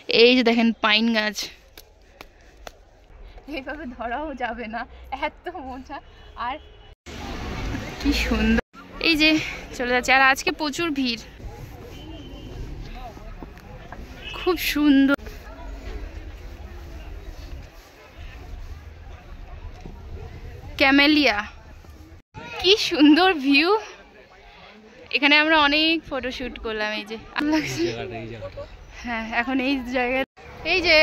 এই যে দেখেন পাইন গাছ, এইভাবে ধরাও যাবে না, এত মোটা আর কি সুন্দর। এই যে চলে যাচ্ছে, আর আজকে প্রচুর ভিড়, খুব সুন্দর। ক্যামেলিয়া, কি সুন্দর ভিউ। এখানে আমরা অনেক ফটোশুট করলাম। এই যে হ্যাঁ, এখন এই জায়গায় এই যে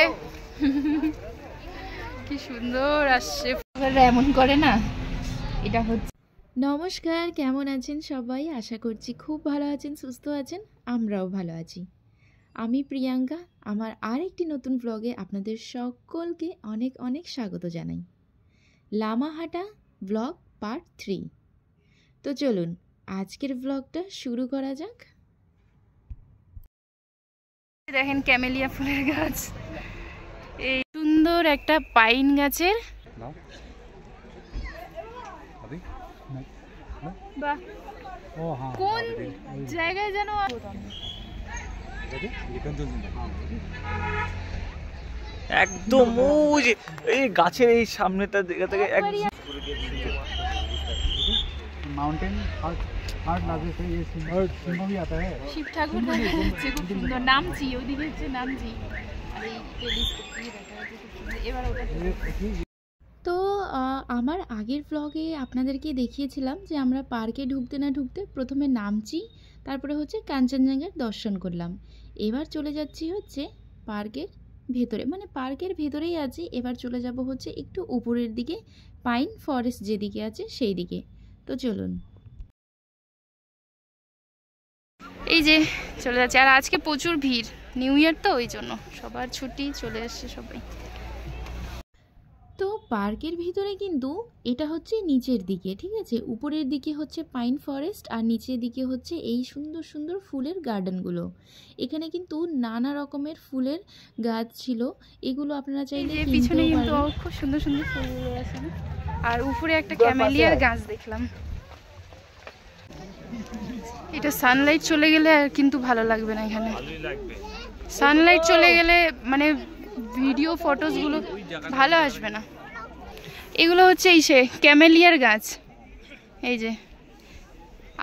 কি সুন্দর আসছে, এমন করে না, এটা হচ্ছে। নমস্কার, কেমন আছেন সবাই? আশা করছি খুব ভালো আছেন, সুস্থ আছেন। আমরাও ভালো আছি। আমি প্রিয়াঙ্কা, আমার আরেকটি নতুন ব্লগে আপনাদের সকলকে অনেক অনেক স্বাগত জানাই। Lamahatta blog part 3। তো চলুন আজকের ব্লগটা শুরু করা যাক। দেখেন ক্যামেলিয়া ফুলের গাছ, এই সুন্দর একটা পাইন গাছের, বাহ কোন জায়গায় যেন একদম ওই যে এই গাছের এই সামনেটা দিকে থেকে माउंटेन हार्ट लगे थे ये सिंह भी आता है। শিব ঠাকুর দেখা যাচ্ছে, খুব সুন্দর। নামছি ওইদিকে হচ্ছে নামছি, আর এই টেলিস্কোপ দিয়ে দেখা যাচ্ছে খুব সুন্দর। এবার ওটা তো আমার আগের ব্লগে আপনাদেরকে দেখিয়েছিলাম যে আমরা পার্কে ঢুকতে না ঢুকতে প্রথমে নামচি, তারপরে হচ্ছে কাঞ্চনজঙ্ঘার দর্শন করলাম। এবার চলে যাচ্ছি হচ্ছে পার্কের ভেতরে, মানে পার্কের ভেতরেই আছে। এবার চলে যাব হচ্ছে একটু উপরের দিকে, পাইন ফরেস্ট যেদিকে আছে সেই দিকে। তো চলুন। এই যে চলে যাচ্ছে, আর আজকে প্রচুর ভিড়, নিউ ইয়ার তো ওই জন্য সবার ছুটি, চলে আসছে সবাই। তো পার্কের ভিতরে কিন্তু এটা হচ্ছে নিচের দিকে, ঠিক আছে? উপরের দিকে হচ্ছে পাইন ফরেস্ট আর নিচের দিকে হচ্ছে এই সুন্দর সুন্দর ফুলের গার্ডেনগুলো। এখানে কিন্তু নানা রকমের ফুলের গাছ ছিল, এগুলো আপনারা চাইলে পিছনে কিনতেও কিন্তু পারবেন। খুব সুন্দর সুন্দর ফুলগুলো আছে, আর উপরে একটা ক্যামেলিয়ার গাছ দেখলাম। এটা সানলাইট চলে গেলে আর কিন্তু ভালো লাগবে না এখানে, সানলাইট চলে গেলে মানে ভিডিও ফটোস গুলো ভালো আসবে না। এগুলো হচ্ছে এই সে ক্যামেলিয়ার গাছ, এই যে,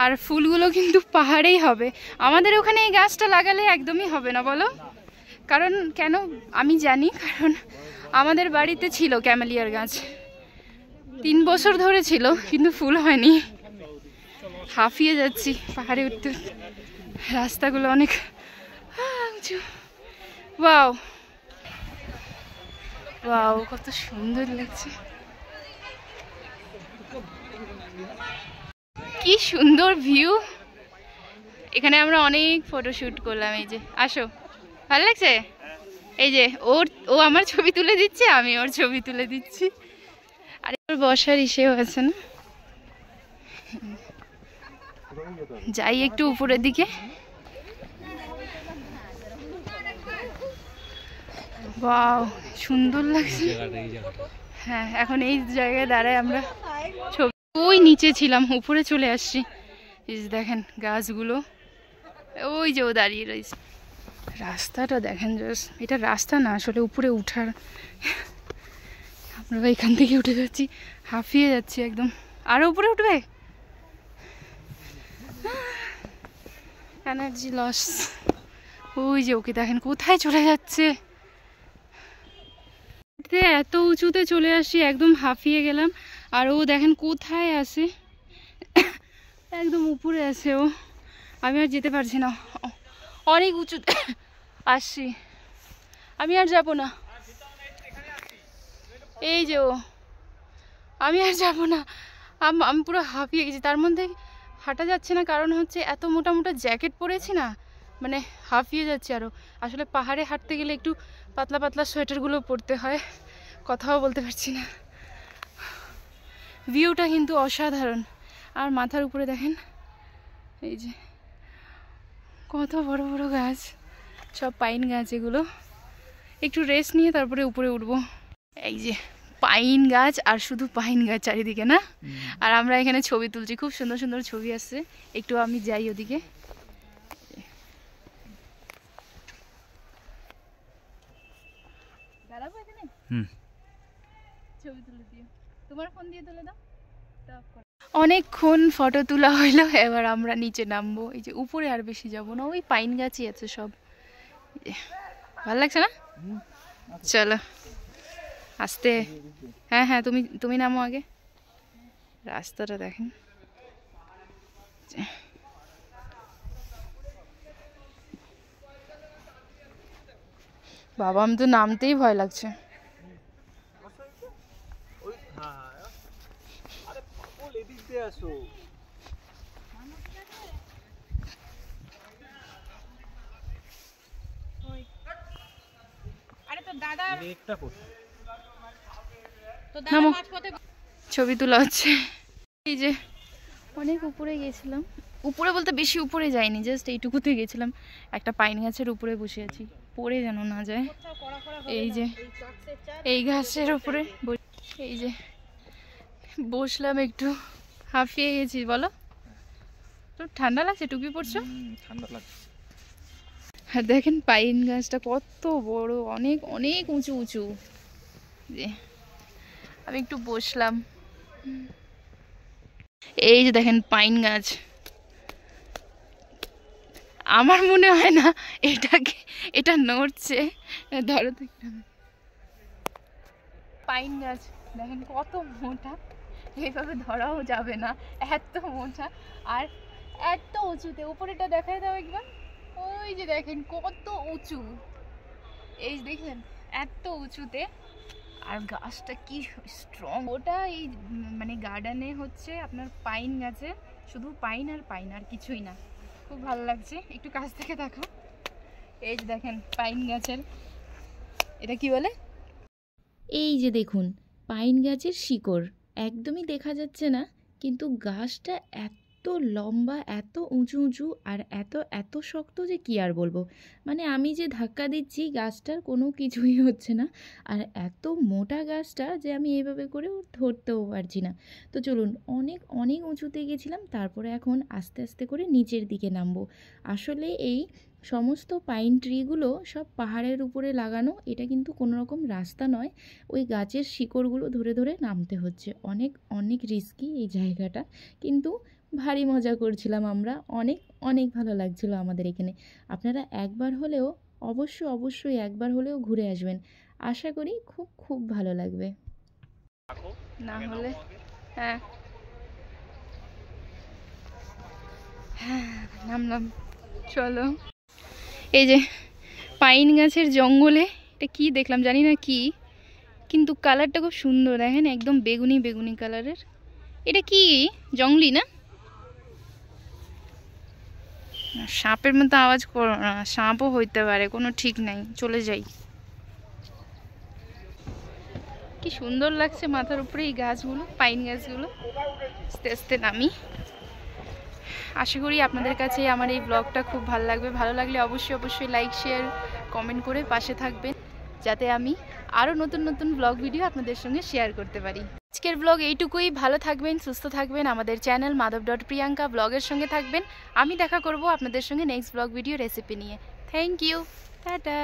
আর ফুলগুলো কিন্তু পাহাড়েই হবে। আমাদের ওখানে এই গাছটা লাগালে একদমই হবে না, বলো কারণ কেন? আমি জানি, কারণ আমাদের বাড়িতে ছিল ক্যামেলিয়ার গাছ, 3 বছর ধরে ছিল, কিন্তু ফুল হয়নি। হাঁফিয়ে যাচ্ছি পাহাড়ে উঠতে, রাস্তাগুলো অনেক উঁচু। ওয়াও ওয়াও, কত সুন্দর লাগছে, কি সুন্দর ভিউ। এখানে আমরা অনেক ফটোশুট করলাম। এই যে আসো, ভালো লাগছে? এই যে ও আমার ছবি তুলে দিচ্ছে, আমি ওর ছবি তুলে দিচ্ছি, আর ওর বসার ইসেও আছে না। যাই একটু উপরের দিকে। ওয়াও, সুন্দর লাগছে। হ্যাঁ, এখন এই জায়গায় দাঁড়ায় আমরা ছবি। ওই নিচে ছিলাম, উপরে চলে আসছি। এই যে দেখেন গাছগুলো, ওই যে ও দাঁড়িয়ে রয়েছে। রাস্তাটা দেখেন, জাস্ট এটা রাস্তা না, আসলে উপরে উঠার। আমরা এখান থেকে উঠে যাচ্ছি, হাঁফিয়ে যাচ্ছি একদম। আরো উপরে উঠবে, এনার্জি লস। ওই যে ওকে দেখেন কোথায় চলে যাচ্ছে, এত উঁচুতে চলে আসি, একদম হাঁফিয়ে গেলাম। আর ও দেখেন কোথায় আছে, একদম উপরে আছে ও, আমি আর যেতে পারছি না, অনেক উঁচুতে আসছি, আমি আর যাব না। এই যে ও, আমি আর যাব না, আমি পুরো হাঁপিয়ে গেছি। তার মধ্যে হাঁটা যাচ্ছে না, কারণ হচ্ছে এত মোটা মোটা জ্যাকেট পরেছি না, মানে হাঁপিয়ে যাচ্ছে আরও। আসলে পাহাড়ে হাঁটতে গেলে একটু পাতলা পাতলা সোয়েটারগুলো পরতে হয়, কথাও বলতে পারছি না। ভিউটা কিন্তু অসাধারণ। আর মাথার উপরে দেখেন এই যে কত বড় বড় গাছ, সব পাইন গাছ এগুলো। একটু রেস্ট নিয়ে তারপরে উপরে উঠবো। এই যে পাইন গাছ, আর শুধু পাইন গাছ চারিদিকে না। আর আমরা এখানে ছবি তুলছি, খুব সুন্দর সুন্দর ছবি আসছে। একটু আমি যাই ওদিকে। দাঁড়াবো এখানে? হুম। ছবি তুলে দিও, তোমার ফোন দিয়ে তুলে দাও। অনেকক্ষণ ফটো তোলা হইলো, এবার আমরা নিচে নামবো। এই যে উপরে আর বেশি যাব না, ওই পাইন গাছই আছে সব। ভালো লাগছে না? চলো আস্তে। হ্যাঁ হ্যাঁ, তুমি নামো আগে। রাস্তাটা দেখেন। বাবা, আমি তো নামতেই ভয় লাগছে। ছবি তোলা হচ্ছে। এই যে অনেক উপরে গেছিলাম, উপরে বলতে বেশি উপরে যাইনি, জাস্ট এইটুকুতে গেছিলাম। একটা পাইন গাছের উপরে বসে আছি, পড়ে যেন না যায়। এই যে এই গাছের উপরে এই যে বসলাম, একটু হাঁফিয়ে গেছি। বলো, তো ঠান্ডা লাগছে? টুপি পরছো? ঠান্ডা লাগছে। আর দেখেন পাইন গাছটা কত বড়, অনেক অনেক উঁচু উঁচু। যে আমি একটু বসলাম। এই যে দেখেন পাইন গাছ। আমার মনে হয় না এটা নড়ছে। ধরো তো, পাইন গাছ দেখেন কত মোটা, এইভাবে ধরাও যাবে না, এত মোটা আর এত উঁচুতে। উপরেটা দেখাই দাও একবার। ওই যে দেখেন কত উঁচু, এই দেখেন এত উঁচুতে। আর গাছটা কি স্ট্রং। ওটা এই মানে গার্ডেনে হচ্ছে আপনার পাইন গাছে, শুধু পাইন আর পাইন, আর কিছুই না। খুব ভালো লাগছে, একটু কাছ থেকে দেখো। এই যে দেখেন পাইন গাছের, এটা কি বলে? এই যে দেখুন পাইন গাছের শিকড়, একদমই দেখা যাচ্ছে না, কিন্তু গাছটা এত লম্বা, এত উঁচু উঁচু, আর এত এত শক্ত যে কি আর বলবো। মানে আমি যে ধাক্কা দিচ্ছি গাছটার কোনো কিছুই হচ্ছে না, আর এত মোটা গাছটা যে আমি এইভাবে করেও ধরতেও পারছি না। তো চলুন, অনেক অনেক উঁচুতে গেছিলাম, তারপরে এখন আস্তে আস্তে করে নিচের দিকে নামবো। আসলে এই সমস্ত পাইন ট্রিগুলো সব পাহাড়ের উপরে লাগানো, এটা কিন্তু কোনো রকম রাস্তা নয়, ওই গাছের শিকড়গুলো ধরে ধরে নামতে হচ্ছে। অনেক অনেক রিস্কি এই জায়গাটা, কিন্তু ভারী মজা করছিলাম আমরা, অনেক অনেক ভালো লাগছিল আমাদের এখানে। আপনারা একবার হলেও অবশ্যই একবার হলেও ঘুরে আসবেন, আশা করি খুব খুব ভালো লাগবে। না হলে হ্যাঁ হ্যাঁ নামলাম। চলো, এই যে পাইন গাছের জঙ্গলে এটা কি দেখলাম জানি না কি, কিন্তু কালারটা খুব সুন্দর। দেখেন একদম বেগুনি বেগুনি কালারের। এটা কি জঙ্গলি না? সাপের মতো আওয়াজ করো না, সাপও হইতে পারে, কোনো ঠিক নাই। চলে যাই। কি সুন্দর লাগছে মাথার উপরে এই গাছগুলো, পাইন গাছগুলো। আস্তে আস্তে নামি। আশা করি আপনাদের কাছে আমার এই ব্লগটা খুব ভালো লাগবে। ভালো লাগলে অবশ্যই লাইক শেয়ার কমেন্ট করে পাশে থাকবেন, যাতে আমি আরও নতুন নতুন ব্লগ ভিডিও আপনাদের সঙ্গে শেয়ার করতে পারি। আজকের ব্লগ এইটুকুই। ভালো থাকবেন, সুস্থ থাকবেন, আমাদের চ্যানেল madhav.priyanka ব্লগের সঙ্গে থাকবেন। আমি দেখা করব আপনাদের সঙ্গে নেক্সট ব্লগ ভিডিও রেসিপি নিয়ে। Thank you, tata.